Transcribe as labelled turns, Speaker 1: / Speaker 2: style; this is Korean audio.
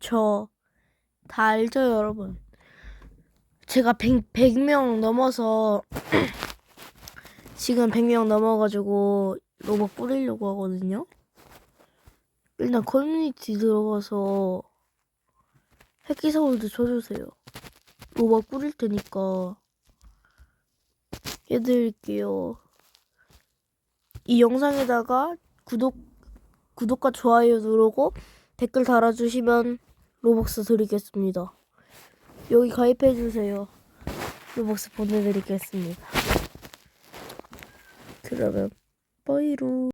Speaker 1: 저 다 알죠, 여러분? 제가 100명 넘어서 지금 100명 넘어가지고 로봇 꾸리려고 하거든요. 일단 커뮤니티 들어가서 핵기사월드 쳐주세요. 로봇 꾸릴 테니까 해드릴게요. 이 영상에다가 구독과 좋아요 누르고 댓글 달아주시면 로벅스 드리겠습니다. 여기 가입해주세요. 로벅스 보내드리겠습니다. 그러면 빠이루.